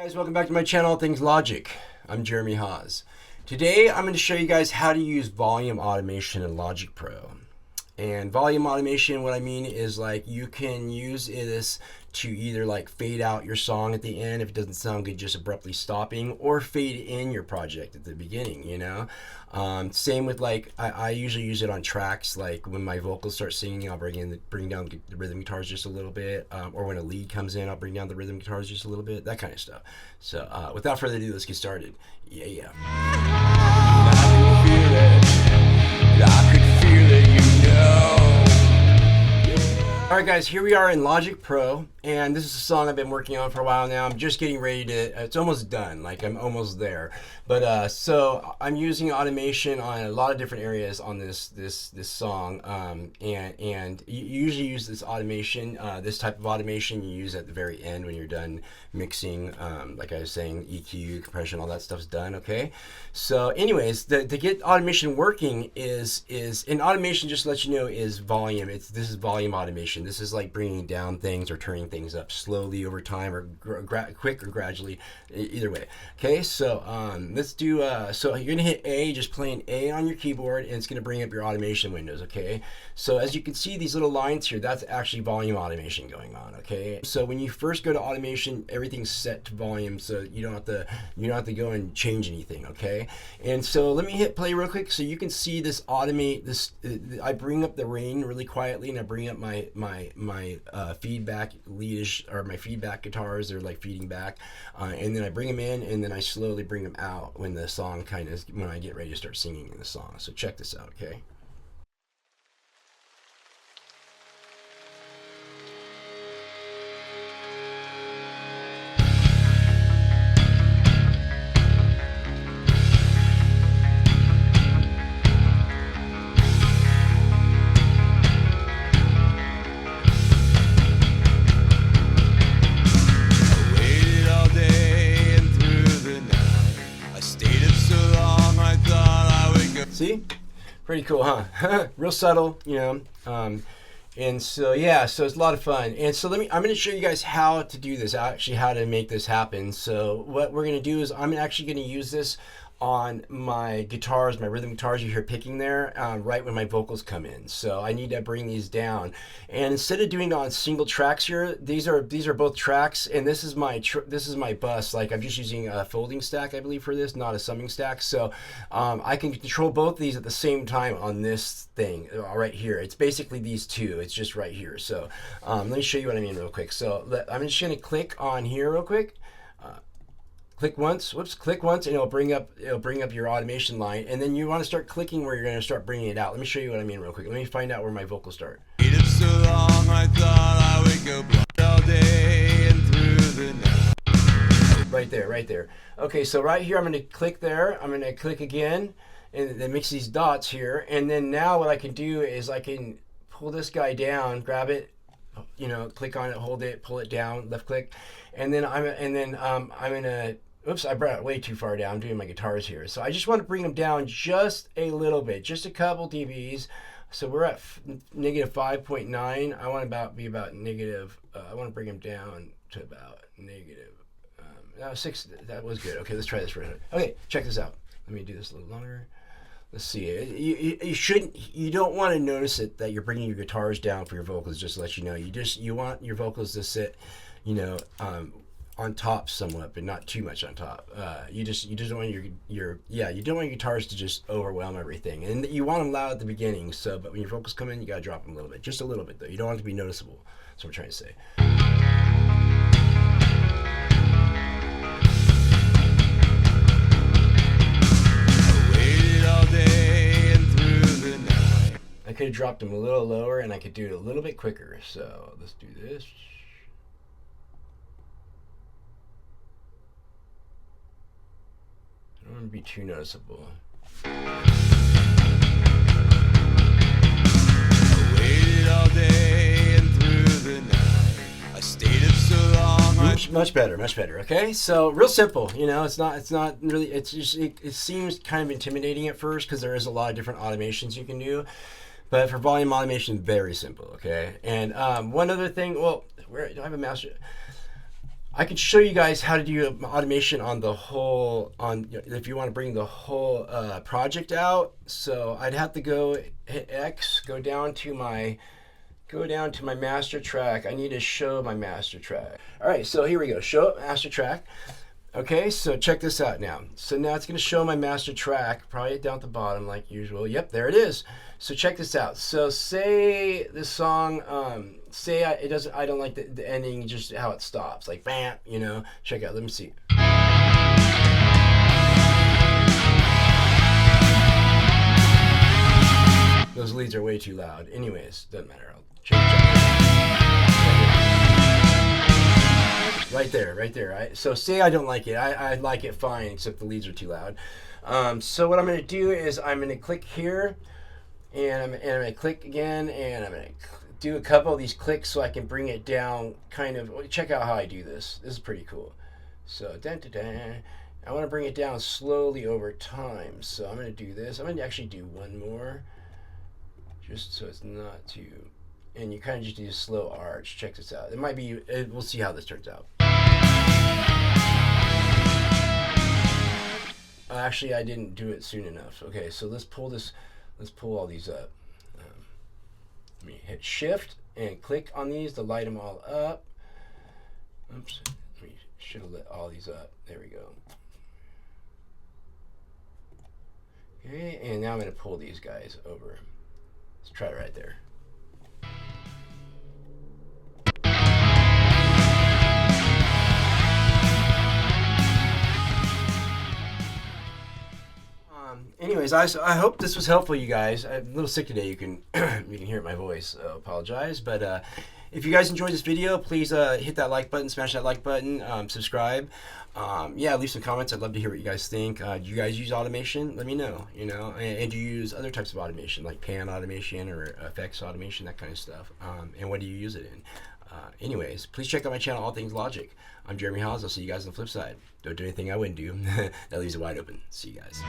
Guys, welcome back to my channel, Things Logic. I'm Jeremy Haas. Today I'm going to show you guys how to use volume automation in Logic Pro. And volume automation, what I mean is like you can use this to either like fade out your song at the end if it doesn't sound good, just abruptly stopping, or fade in your project at the beginning, you know. Same with like I usually use it on tracks, like when my vocals start singing, I'll bring down the rhythm guitars just a little bit, or when a lead comes in, I'll bring down the rhythm guitars just a little bit, that kind of stuff. So without further ado, let's get started. Yeah. I could feel it, you know. Alright guys, here we are in Logic Pro, and this is a song I've been working on for a while now. I'm just getting ready to, it's almost done, like I'm almost there. But so I'm using automation on a lot of different areas on this song, and you usually use this automation, this type of automation you use at the very end when you're done mixing, like I was saying, EQ, compression, all that stuff's done, okay? So anyways, to get automation working is and automation, just to let you know, is volume. This is volume automation. This is like bringing down things or turning things up slowly over time, or quick or gradually, either way. Okay, so let's do, so you're gonna hit A, just playing A on your keyboard, and it's gonna bring up your automation windows, okay? So as you can see, these little lines here, that's actually volume automation going on, okay? So when you first go to automation, everything's set to volume, so you don't have to go and change anything, okay? And so let me hit play real quick so you can see this automate this. I bring up the rain really quietly, and I bring up my feedback leadish, or my feedback guitars. They're like feeding back, and then I bring them in, and then I slowly bring them out when the song when I get ready to start singing in the song. So check this out, okay? See? Pretty cool, huh? Real subtle, you know. And so yeah, so it's a lot of fun. And so I'm going to show you guys how to do this, actually how to make this happen. So what we're going to do is I'm actually going to use this on my guitars, my rhythm guitars you hear picking there, right when my vocals come in. So I need to bring these down, and instead of doing it on single tracks here, these are both tracks, and this is my bus. Like I'm just using a folding stack, I believe, for this, not a summing stack. So I can control both of these at the same time on this thing right here. It's basically these two. It's just right here. So let me show you what I mean real quick. So I'm just going to click on here real quick. Click once, click once, and it'll bring up your automation line, and then you want to start clicking where you're going to start bringing it out. Let me show you what I mean real quick. Let me find out where my vocals start. So long, I thought I would go all day and through the night. Right there. Okay, so right here I'm going to click there. I'm going to click again, and then mix these dots here, and then now what I can do is I can pull this guy down, grab it, you know, click on it, hold it, pull it down, left click, and then I'm gonna. Oops, I brought it way too far down. I'm doing my guitars here. So I just want to bring them down just a little bit, just a couple dBs. So we're at negative 5.9. I want to be about negative, I want to bring them down to about negative 6. That was good. Okay, let's try this for a minute. Okay, check this out. Let me do this a little longer. Let's see. You don't want to notice it that you're bringing your guitars down for your vocals. Just to let you know, you want your vocals to sit, you know, on top somewhat, but not too much on top. You don't want you don't want your guitars to just overwhelm everything, and you want them loud at the beginning. So, but when your vocals come in, you gotta drop them a little bit, just a little bit though. You don't want it to be noticeable. That's what I'm trying to say. I could have dropped them a little lower, and I could do it a little bit quicker. So let's do this. I don't want to be too noticeable. I waited all day and through the night. I stayed up so long. Much better. Okay, so real simple. You know, it's not really. It's just it seems kind of intimidating at first because there is a lot of different automations you can do. But for volume automation, very simple, okay? And one other thing, well, where do I have a master? I could show you guys how to do automation on the whole, if you want to bring the whole project out. So I'd have to hit X, go down to my master track. I need to show my master track. All right, so here we go. Show master track. Okay, so check this out now. So now it's going to show my master track, probably down at the bottom like usual. Yep, there it is. So check this out. So say this song, I don't like the ending, just how it stops, like bam, you know. Check out. Let me see. Those leads are way too loud. Anyways, doesn't matter. I'll change it. Right there. Right? So say I don't like it. I like it fine, except the leads are too loud. So what I'm going to do is I'm going to click here, and I'm going to click again, and I'm going to do a couple of these clicks so I can bring it down. Kind of. Check out how I do this. This is pretty cool. So I want to bring it down slowly over time. So I'm going to do this. I'm going to actually do one more, just so it's not too. And you kind of just do a slow arch. Check this out. It might be. We'll see how this turns out. Actually, I didn't do it soon enough. Okay, so let's pull this. Let's pull all these up. Let me hit Shift and click on these to light them all up. Oops. We should have lit all these up. There we go. Okay, and now I'm going to pull these guys over. Let's try it right there. Anyways, I hope this was helpful, you guys. I'm a little sick today. You can hear my voice. So apologize, but if you guys enjoyed this video, please hit that like button, smash that like button, subscribe. Yeah, leave some comments. I'd love to hear what you guys think. Do you guys use automation? Let me know. You know, and do you use other types of automation like pan automation or effects automation, that kind of stuff? And what do you use it in? Anyways, please check out my channel, All Things Logic. I'm Jeremy Hawes. I'll see you guys on the flip side. Don't do anything I wouldn't do. That leaves it wide open. See you guys.